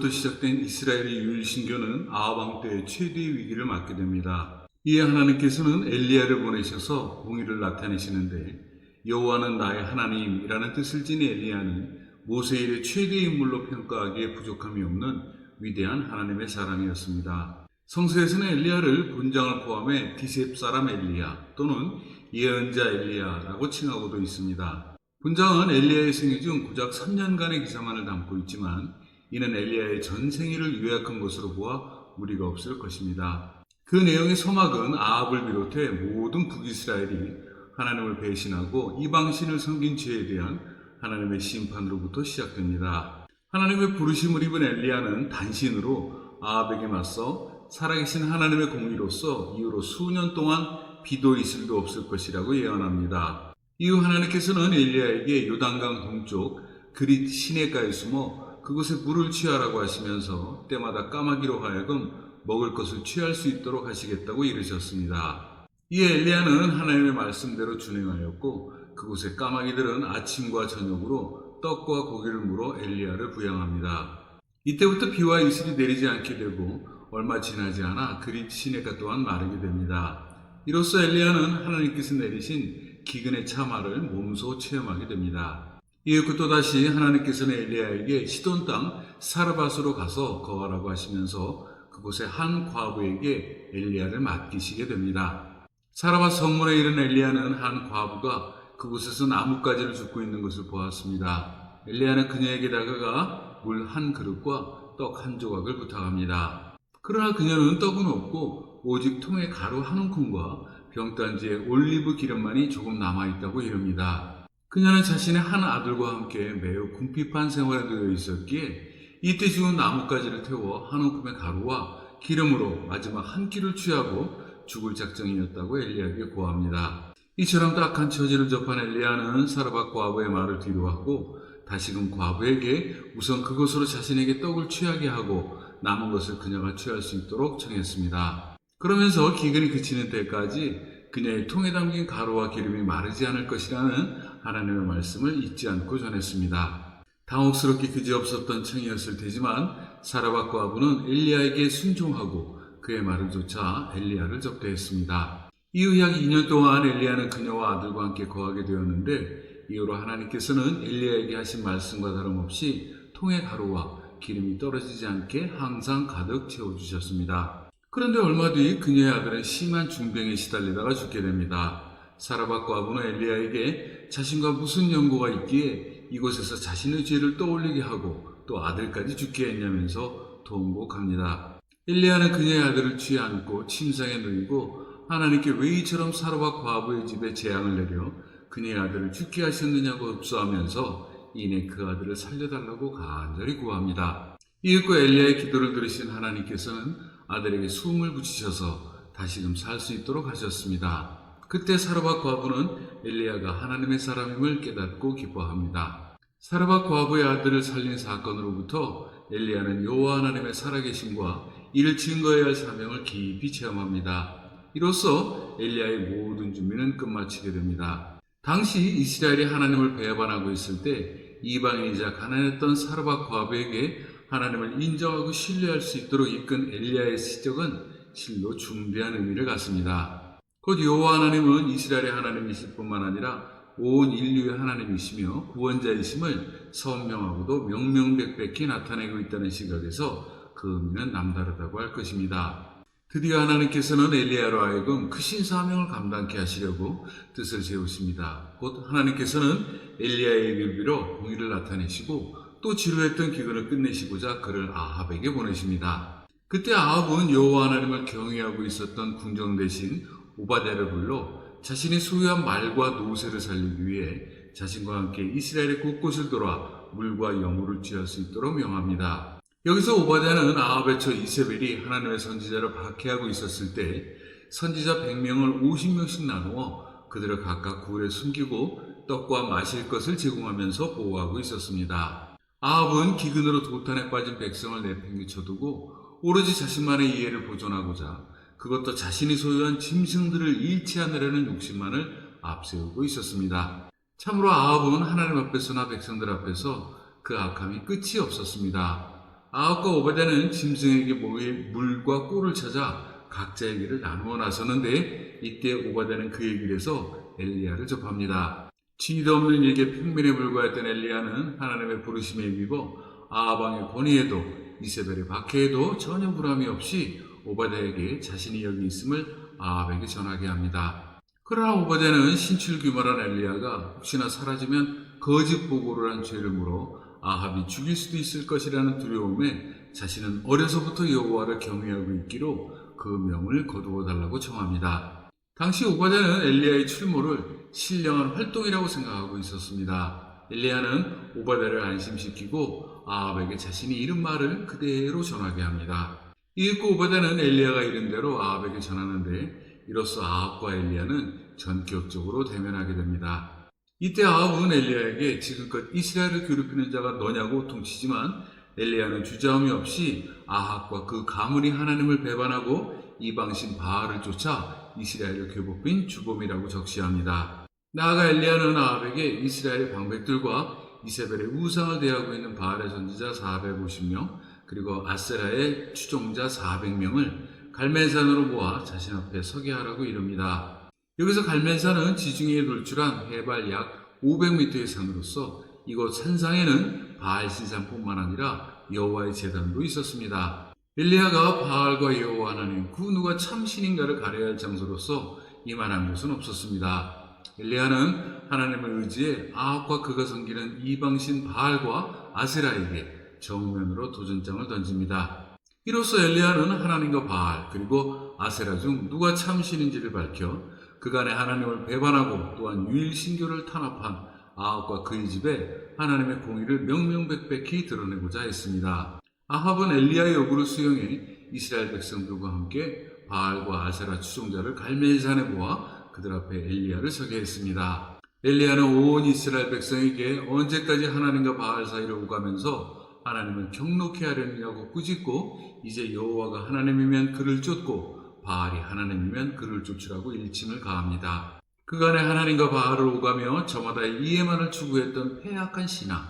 시대로부터 시작된 이스라엘의 유일신교는 아합 왕 때의 최대의 위기를 맞게 됩니다. 이에 하나님께서는 엘리야를 보내셔서 공의를 나타내시는데, 여호와는 나의 하나님이라는 뜻을 지닌 엘리야는 모세 이래 최대의 인물로 평가하기에 부족함이 없는 위대한 하나님의 사람이었습니다. 성서에서는 엘리야를 본장을 포함해 디셉 사람 엘리야 또는 예언자 엘리야라고 칭하고도 있습니다. 본장은 엘리야의 생애 중 고작 3년간의 기사만을 담고 있지만 이는 엘리야의 전 생애를 요약한 것으로 보아 무리가 없을 것입니다. 그 내용의 서막은 아합을 비롯해 모든 북이스라엘이 하나님을 배신하고 이방신을 섬긴 죄에 대한 하나님의 심판으로부터 시작됩니다. 하나님의 부르심을 입은 엘리야는 단신으로 아합에게 맞서 살아계신 하나님의 공의로서 이후로 수년 동안 비도 이슬도 없을 것이라고 예언합니다. 이후 하나님께서는 엘리야에게 요단강 동쪽 그릿 시내가에 숨어 그곳에 물을 취하라고 하시면서 때마다 까마귀로 하여금 먹을 것을 취할 수 있도록 하시겠다고 이르셨습니다. 이에 엘리야는 하나님의 말씀대로 준행하였고 그곳의 까마귀들은 아침과 저녁으로 떡과 고기를 물어 엘리야를 부양합니다. 이때부터 비와 이슬이 내리지 않게 되고 얼마 지나지 않아 그릿 시내가 또한 마르게 됩니다. 이로써 엘리야는 하나님께서 내리신 기근의 참화를 몸소 체험하게 됩니다. 이에 또다시 하나님께서는 엘리야에게 시돈 땅 사르밧으로 가서 거하라고 하시면서 그곳의 한 과부에게 엘리야를 맡기시게 됩니다. 사르밧 성문에 이른 엘리야는 한 과부가 그곳에서 나뭇가지를 줍고 있는 것을 보았습니다. 엘리야는 그녀에게 다가가 물 한 그릇과 떡 한 조각을 부탁합니다. 그러나 그녀는 떡은 없고 오직 통에 가루 한 움큼과 병단지에 올리브 기름만이 조금 남아있다고 이릅니다. 그녀는 자신의 한 아들과 함께 매우 궁핍한 생활에 놓여 있었기에 이때 죽은 나뭇가지를 태워 한 움큼의 가루와 기름으로 마지막 한 끼를 취하고 죽을 작정이었다고 엘리야에게 고합니다. 이처럼 딱한 처지를 접한 엘리야는 사르밧 과부의 말을 뒤로하고 다시금 과부에게 우선 그것으로 자신에게 떡을 취하게 하고 남은 것을 그녀가 취할 수 있도록 청했습니다. 그러면서 기근이 그치는 때까지 그녀의 통에 담긴 가루와 기름이 마르지 않을 것이라는 하나님의 말씀을 잊지 않고 전했습니다. 당혹스럽게 그지없었던 청이었을 테지만 사르밧 과부는 엘리야에게 순종하고 그의 말을 조차 엘리야를 접대했습니다. 이후 약 2년 동안 엘리야는 그녀와 아들과 함께 거하게 되었는데 이후로 하나님께서는 엘리야에게 하신 말씀과 다름없이 통의 가루와 기름이 떨어지지 않게 항상 가득 채워주셨습니다. 그런데 얼마 뒤 그녀의 아들은 심한 중병에 시달리다가 죽게 됩니다. 사르밧 과부는 엘리야에게 자신과 무슨 연고가 있기에 이곳에서 자신의 죄를 떠올리게 하고 또 아들까지 죽게 했냐면서 통곡합니다. 엘리야는 그녀의 아들을 취해 안고 침상에 누이고 하나님께 왜 이처럼 사르밧 과부의 집에 재앙을 내려 그녀의 아들을 죽게 하셨느냐고 흡수하면서 이내 그 아들을 살려달라고 간절히 구합니다. 이윽고 엘리야의 기도를 들으신 하나님께서는 아들에게 숨을 붙이셔서 다시금 살 수 있도록 하셨습니다. 그때 사르밧 과부는 엘리야가 하나님의 사람임을 깨닫고 기뻐합니다. 사르밧 과부의 아들을 살린 사건으로부터 엘리야는 여호와 하나님의 살아계심과 이를 증거해야 할 사명을 깊이 체험합니다. 이로써 엘리야의 모든 준비는 끝마치게 됩니다. 당시 이스라엘이 하나님을 배반하고 있을 때 이방인이자 가난했던 사르밧 과부에게 하나님을 인정하고 신뢰할 수 있도록 이끈 엘리야의 시적은 실로 중대한 의미를 갖습니다. 곧 여호와 하나님은 이스라엘의 하나님이실 뿐만 아니라 온 인류의 하나님이시며 구원자이심을 선명하고도 명명백백히 나타내고 있다는 시각에서 그 의미는 남다르다고 할 것입니다. 드디어 하나님께서는 엘리야로 하여금 크신 사명을 감당케 하시려고 뜻을 세우십니다. 곧 하나님께서는 엘리야의 입을 빌어 공의를 나타내시고 또 지루했던 기근을 끝내시고자 그를 아합에게 보내십니다. 그때 아합은 여호와 하나님을 경외하고 있었던 궁정 대신 오바댜를 불러 자신이 소유한 말과 노새를 살리기 위해 자신과 함께 이스라엘의 곳곳을 돌아 물과 여물을 취할 수 있도록 명합니다. 여기서 오바댜는 아합의 처 이세벨이 하나님의 선지자를 박해하고 있었을 때 선지자 100명을 50명씩 나누어 그들을 각각 굴에 숨기고 떡과 마실 것을 제공하면서 보호하고 있었습니다. 아합은 기근으로 도탄에 빠진 백성을 내팽개쳐두고 오로지 자신만의 이해를 보존하고자 그것도 자신이 소유한 짐승들을 잃지 않으려는 욕심만을 앞세우고 있었습니다. 참으로 아합은 하나님 앞에서나 백성들 앞에서 그 악함이 끝이 없었습니다. 아합과 오바댜는 짐승에게 먹일 물과 꿀을 찾아 각자의 길을 나누어 나서는데 이때 오바댜는 그의 길에서 엘리야를 접합니다. 지위도 없는 일개 평민에 불과했던 엘리야는 하나님의 부르심에 힘입어 아합 왕의 권위에도 이세벨의 박해에도 전혀 불함이 없이 오바댜에게 자신이 여기 있음을 아합에게 전하게 합니다. 그러나 오바댜는 신출귀몰한 엘리야가 혹시나 사라지면 거짓 보고를 한 죄를 물어 아합이 죽일 수도 있을 것이라는 두려움에 자신은 어려서부터 여호와를 경외하고 있기로 그 명을 거두어 달라고 청합니다. 당시 오바댜는 엘리야의 출몰을 신령한 활동이라고 생각하고 있었습니다. 엘리야는 오바댜를 안심시키고 아합에게 자신이 이른 말을 그대로 전하게 합니다. 이윽고 오바댜는 엘리야가 이른 대로 아합에게 전하는데 이로써 아합과 엘리야는 전격적으로 대면하게 됩니다. 이때 아합은 엘리야에게 지금껏 이스라엘을 괴롭히는 자가 너냐고 호통치지만 엘리야는 주저함이 없이 아합과 그 가문이 하나님을 배반하고 이방신 바알을 쫓아 이스라엘을 괴롭힌 주범이라고 적시합니다. 나아가 엘리야는 아합에게 이스라엘의 방백들과 이세벨의 우상을 대하고 있는 바알의 선지자 450명 그리고 아세라의 추종자 400명을 갈멜산으로 모아 자신 앞에 서게 하라고 이릅니다. 여기서 갈멜산은 지중해에 돌출한 해발 약 500m의 산으로서 이곳 산상에는 바알 신상뿐만 아니라 여호와의 제단도 있었습니다. 엘리야가 바알과 여호와 하나님 그 누가 참 신인가를 가려야 할 장소로서 이만한 곳은 없었습니다. 엘리야는 하나님을 의지해 아합과 그가 섬기는 이방신 바알과 아세라에게 정면으로 도전장을 던집니다. 이로써 엘리야는 하나님과 바알 그리고 아세라 중 누가 참 신인지를 밝혀 그간의 하나님을 배반하고 또한 유일신교를 탄압한 아합과 그의 집에 하나님의 공의를 명명백백히 드러내고자 했습니다. 아합은 엘리야의 요구를 수용해 이스라엘 백성들과 함께 바알과 아세라 추종자를 갈멜산에 모아 그들 앞에 엘리야를 서게 했습니다. 엘리야는 온 이스라엘 백성에게 언제까지 하나님과 바알 사이를 오가면서 하나님을 경록해 하려느냐고 꾸짖고 이제 여호와가 하나님이면 그를 쫓고 바알이 하나님이면 그를 쫓으라고 일침을 가합니다. 그간의 하나님과 바알을 오가며 저마다 이해만을 추구했던 패악한 신앙,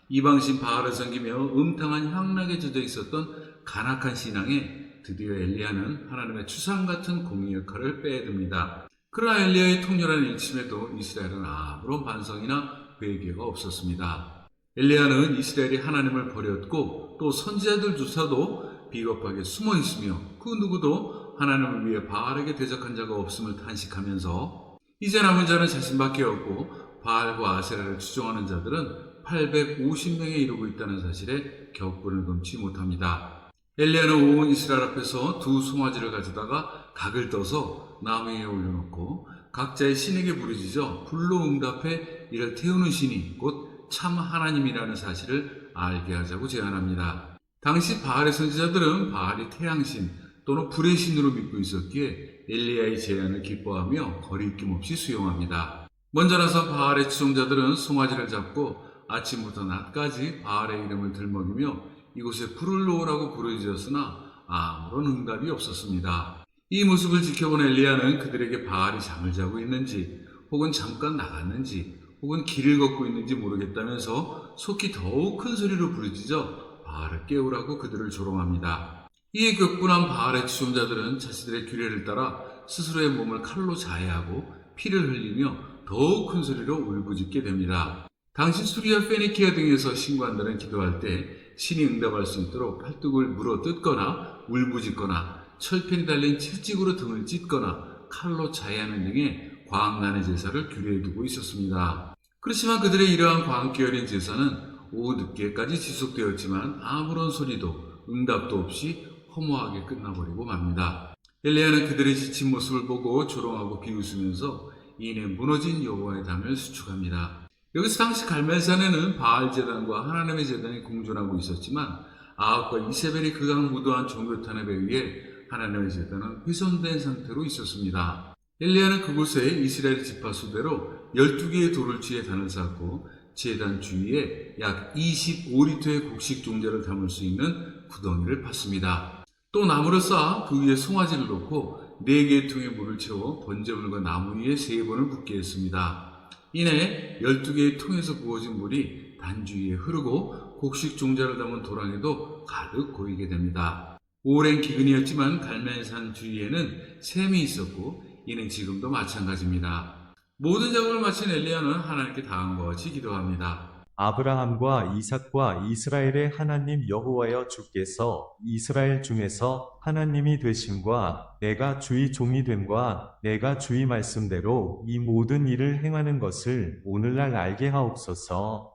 이방신 바알을 섬기며 음탕한 향락에 젖어 있었던 간악한 신앙에 드디어 엘리야는 하나님의 추상 같은 공의 역할을 빼앗습니다. 그러나 엘리야의 통렬한 일침에도 이스라엘은 아무런 반성이나 회개가 없었습니다. 엘리야는 이스라엘이 하나님을 버렸고 또 선지자들조차도 비겁하게 숨어 있으며 그 누구도 하나님을 위해 바알에게 대적한 자가 없음을 탄식하면서 이제 남은 자는 자신밖에 없고 바알과 아세라를 추종하는 자들은 850명에 이르고 있다는 사실에 격분을 금치 못합니다. 엘리야는 온 이스라엘 앞에서 두 송아지를 가져다가 각을 떠서 나무 위에 올려놓고 각자의 신에게 부르짖어 불로 응답해 이를 태우는 신이 곧 참 하나님이라는 사실을 알게 하자고 제안합니다. 당시 바알의 선지자들은 바알이 태양신 또는 불의 신으로 믿고 있었기에 엘리야의 제안을 기뻐하며 거리낌 없이 수용합니다. 먼저 나선 바알의 추종자들은 송아지를 잡고 아침부터 낮까지 바알의 이름을 들먹이며 이곳에 불을 놓으라고 부르짖었으나 아무런 응답이 없었습니다. 이 모습을 지켜본 엘리야는 그들에게 바알이 잠을 자고 있는지 혹은 잠깐 나갔는지 혹은 길을 걷고 있는지 모르겠다면서 속히 더욱 큰 소리로 부르짖어 바알을 깨우라고 그들을 조롱합니다. 이에 격분한 바알의 추종자들은 자신들의 규례를 따라 스스로의 몸을 칼로 자해하고 피를 흘리며 더욱 큰 소리로 울부짖게 됩니다. 당시 수리아 페니키아 등에서 신관들은 기도할 때 신이 응답할 수 있도록 팔뚝을 물어 뜯거나 울부짖거나 철편이 달린 채찍으로 등을 찢거나 칼로 자해하는 등의 광란의 제사를 규례에 두고 있었습니다. 그렇지만 그들의 이러한 광기 어린 제사는 오후 늦게까지 지속되었지만 아무런 소리도 응답도 없이 허무하게 끝나버리고 맙니다. 엘리야는 그들의 지친 모습을 보고 조롱하고 비웃으면서 이내 무너진 여호와의 담을 수축합니다. 여기서 당시 갈멜산에는 바알 제단과 하나님의 제단이 공존하고 있었지만 아합과 이세벨이 그간 무도한 종교 탄압에 의해 하나님의 제단은 훼손된 상태로 있었습니다. 엘리야는 그곳에 이스라엘 지파 수대로 12개의 돌을 취해 단을 쌓고 제단 주위에 약 25리터의 곡식 종자를 담을 수 있는 구덩이를 팠습니다. 또 나무를 쌓아 그 위에 송아지를 놓고 4개의 통에 물을 채워 번제물과 나무 위에 3번을 붓게 했습니다. 이내 12개의 통에서 부어진 물이 단주 위에 흐르고 곡식 종자를 담은 도랑에도 가득 고이게 됩니다. 오랜 기근이었지만 갈멜산 주위에는 샘이 있었고 이는 지금도 마찬가지입니다. 모든 작업을 마친 엘리야는 하나님께 다음과 같이 기도합니다. 아브라함과 이삭과 이스라엘의 하나님 여호와여, 주께서 이스라엘 중에서 하나님이 되심과 내가 주의 종이 됨과 내가 주의 말씀대로 이 모든 일을 행하는 것을 오늘날 알게 하옵소서.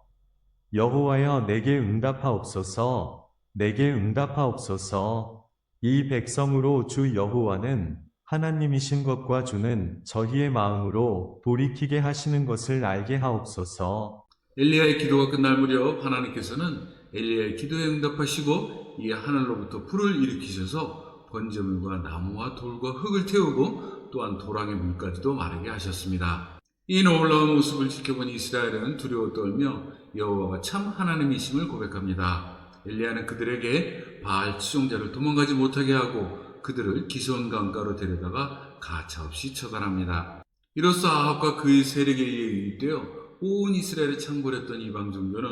여호와여, 내게 응답하옵소서. 내게 응답하옵소서. 이 백성으로 주 여호와는 하나님이신 것과 주는 저희의 마음으로 돌이키게 하시는 것을 알게 하옵소서. 엘리야의 기도가 끝날 무렵 하나님께서는 엘리야의 기도에 응답하시고 이에 하늘로부터 불을 일으키셔서 번제물과 나무와 돌과 흙을 태우고 또한 도랑의 물까지도 마르게 하셨습니다. 이 놀라운 모습을 지켜본 이스라엘은 두려워 떨며 여호와가 참 하나님이심을 고백합니다. 엘리야는 그들에게 바알 추종자를 도망가지 못하게 하고 그들을 기손 강가로 데려다가 가차없이 처단합니다. 이로써 아합과 그의 세력에 의해 유입되어 온 이스라엘을 창궐했던 이방 종교는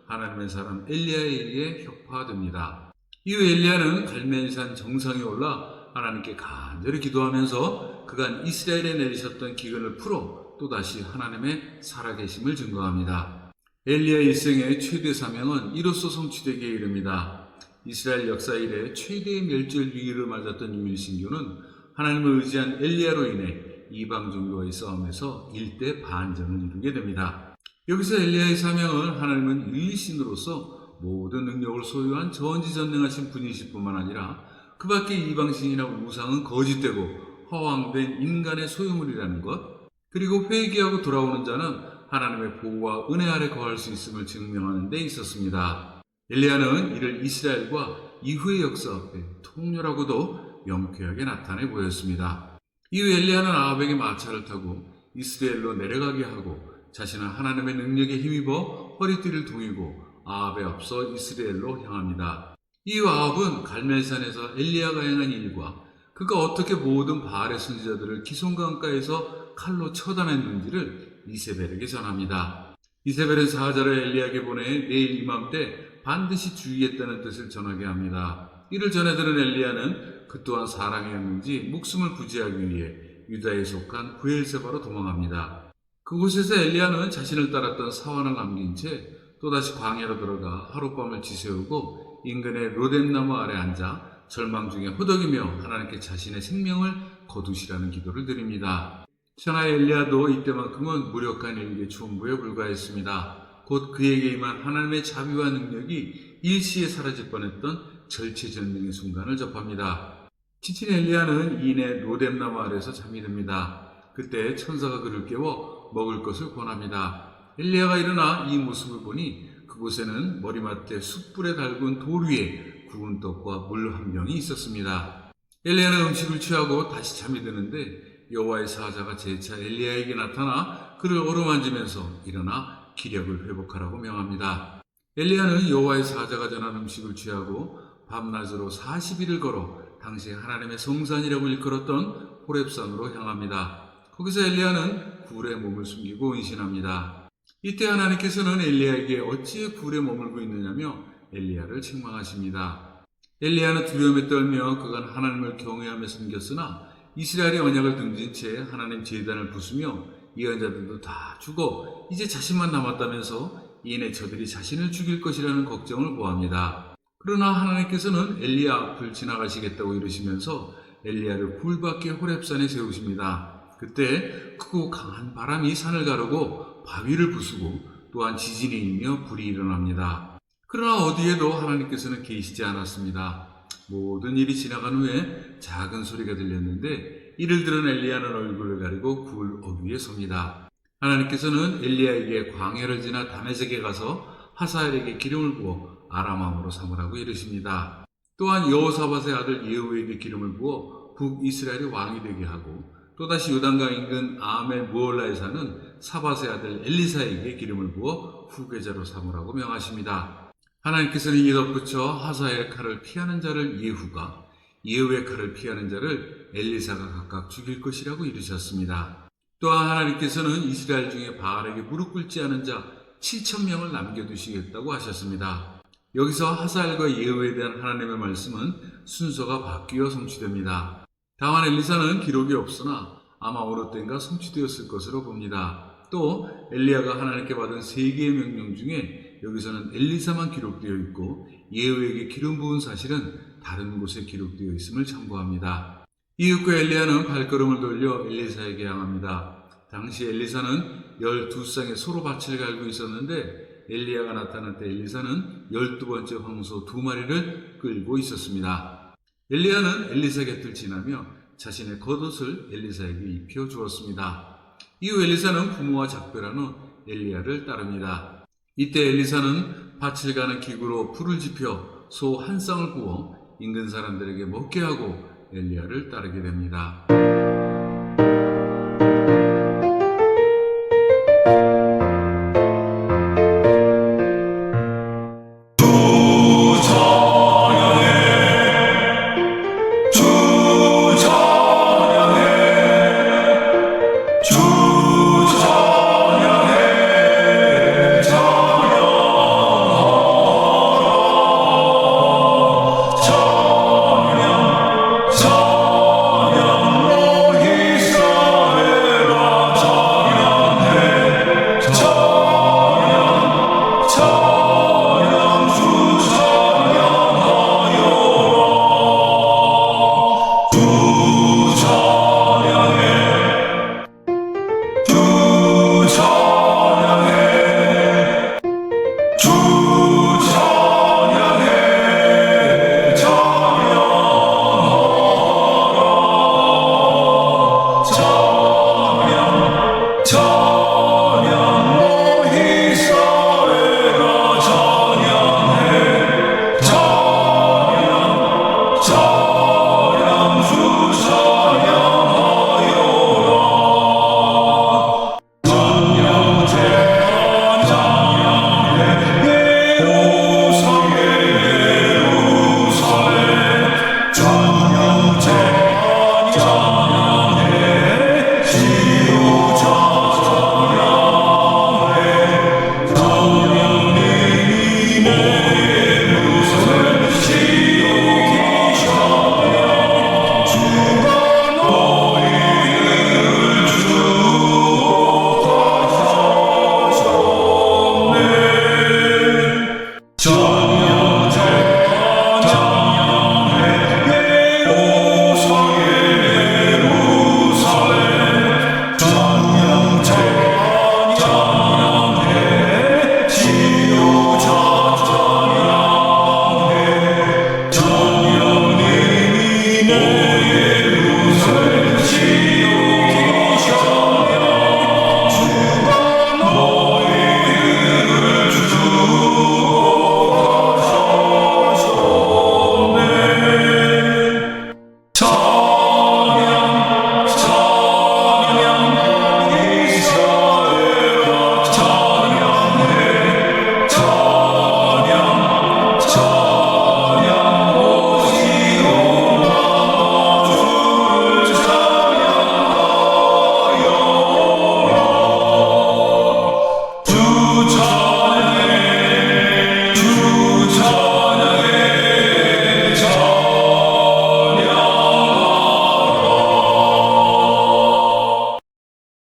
하나님의 사람 엘리야에 의해 혁파됩니다. 이후 엘리야는 갈멜산 정상에 올라 하나님께 간절히 기도하면서 그간 이스라엘에 내리셨던 기근을 풀어 또다시 하나님의 살아계심을 증거합니다. 엘리야 일생의 최대 사명은 이로써 성취되기에 이릅니다. 이스라엘 역사 이래 최대의 멸절 위기를 맞았던 유일신교는 하나님을 의지한 엘리야로 인해 이방 종교와의 싸움에서 일대 반전을 이루게 됩니다. 여기서 엘리야의 사명은 하나님은 유일신으로서 모든 능력을 소유한 전지전능하신 분이실 뿐만 아니라 그 밖의 이방신이나 우상은 거짓되고 허황된 인간의 소유물이라는 것, 그리고 회개하고 돌아오는 자는 하나님의 보호와 은혜 아래 거할 수 있음을 증명하는 데 있었습니다. 엘리야는 이를 이스라엘과 이후의 역사 앞에 통렬하고도 명쾌하게 나타내 보였습니다. 이후 엘리야는 아합에게 마차를 타고 이스라엘로 내려가게 하고 자신은 하나님의 능력에 힘입어 허리띠를 동이고 아합에 앞서 이스라엘로 향합니다. 이후 아합은 갈멜산에서 엘리야가 행한 일과 그가 어떻게 모든 바알의 선지자들을 기손강가에서 칼로 처단했는지를 이세벨에게 전합니다. 이세벨은 사자를 엘리야에게 보내 내일 이맘때 반드시 주의했다는 뜻을 전하게 합니다. 이를 전해 들은 엘리야는 그 또한 사랑이었는지 목숨을 부지하기 위해 유다에 속한 브엘세바로 도망합니다. 그곳에서 엘리야는 자신을 따랐던 사환을 남긴 채 또다시 광야로 들어가 하룻밤을 지새우고 인근의 로뎀나무 아래 앉아 절망 중에 호덕이며 하나님께 자신의 생명을 거두시라는 기도를 드립니다. 천하 엘리야도 이때만큼은 무력한 일개 총부에 불과했습니다. 곧 그에게 임한 하나님의 자비와 능력이 일시에 사라질 뻔했던 절체절명의 순간을 접합니다. 지친 엘리야는 이내 로뎀나무 아래서 잠이 듭니다. 그때 천사가 그를 깨워 먹을 것을 권합니다. 엘리야가 일어나 이 모습을 보니 그곳에는 머리맡에 숯불에 달군 돌 위에 구운 떡과 물 한 병이 있었습니다. 엘리야는 음식을 취하고 다시 잠이 드는데 여호와의 사자가 재차 엘리야에게 나타나 그를 어루만지면서 일어나 기력을 회복하라고 명합니다. 엘리야는 여호와의 사자가 전한 음식을 취하고 밤낮으로 40일을 걸어 당시 하나님의 성산이라고 일컬었던 호렙산으로 향합니다. 거기서 엘리야는 굴에 몸을 숨기고 은신합니다. 이때 하나님께서는 엘리야에게 어찌 굴에 머물고 있느냐며 엘리야를 책망하십니다. 엘리야는 두려움에 떨며 그간 하나님을 경외하며 섬겼으나 이스라엘의 언약을 등진 채 하나님 제단을 부수며 예언자들도 다 죽어 이제 자신만 남았다면서 이내 저들이 자신을 죽일 것이라는 걱정을 고합니다. 그러나 하나님께서는 엘리야 앞을 지나가시겠다고 이르시면서 엘리야를 굴 밖의 호렙산에 세우십니다. 그때 크고 강한 바람이 산을 가르고 바위를 부수고 또한 지진이 일며 불이 일어납니다. 그러나 어디에도 하나님께서는 계시지 않았습니다. 모든 일이 지나간 후에 작은 소리가 들렸는데 이를 들은 엘리야는 얼굴을 가리고 굴 어귀에 섭니다. 하나님께서는 엘리야에게 광야를 지나 다메섹에 가서 하사엘에게 기름을 부어 아람왕으로 삼으라고 이르십니다. 또한 여호사밧의 아들 예후에게 기름을 부어 북이스라엘의 왕이 되게 하고 또다시 요단강 인근 아멜 무올라에 사는 사밧의 아들 엘리사에게 기름을 부어 후계자로 삼으라고 명하십니다. 하나님께서는 이에 덧붙여 하사엘의 칼을 피하는 자를 예후가, 예후의 칼을 피하는 자를 엘리사가 각각 죽일 것이라고 이르셨습니다. 또한 하나님께서는 이스라엘 중에 바알에게 무릎 꿇지 않은 자 7,000명을 남겨두시겠다고 하셨습니다. 여기서 하사엘과 예후에 대한 하나님의 말씀은 순서가 바뀌어 성취됩니다. 다만 엘리사는 기록이 없으나 아마 어느 때인가 성취되었을 것으로 봅니다. 또 엘리야가 하나님께 받은 3개의 명령 중에 여기서는 엘리사만 기록되어 있고 예후에게 기름 부은 사실은 다른 곳에 기록되어 있음을 참고합니다. 이윽고 엘리야는 발걸음을 돌려 엘리사에게 향합니다. 당시 엘리사는 12쌍의 소로 밭을 갈고 있었는데 엘리야가 나타날 때 엘리사는 12번째 황소 2마리를 끌고 있었습니다. 엘리야는 엘리사 곁을 지나며 자신의 겉옷을 엘리사에게 입혀 주었습니다. 이후 엘리사는 부모와 작별한 후 엘리야를 따릅니다. 이때 엘리사는 밭을 가는 기구로 풀을 지펴 소 한 쌍을 구워 인근 사람들에게 먹게 하고 엘리야를 따르게 됩니다.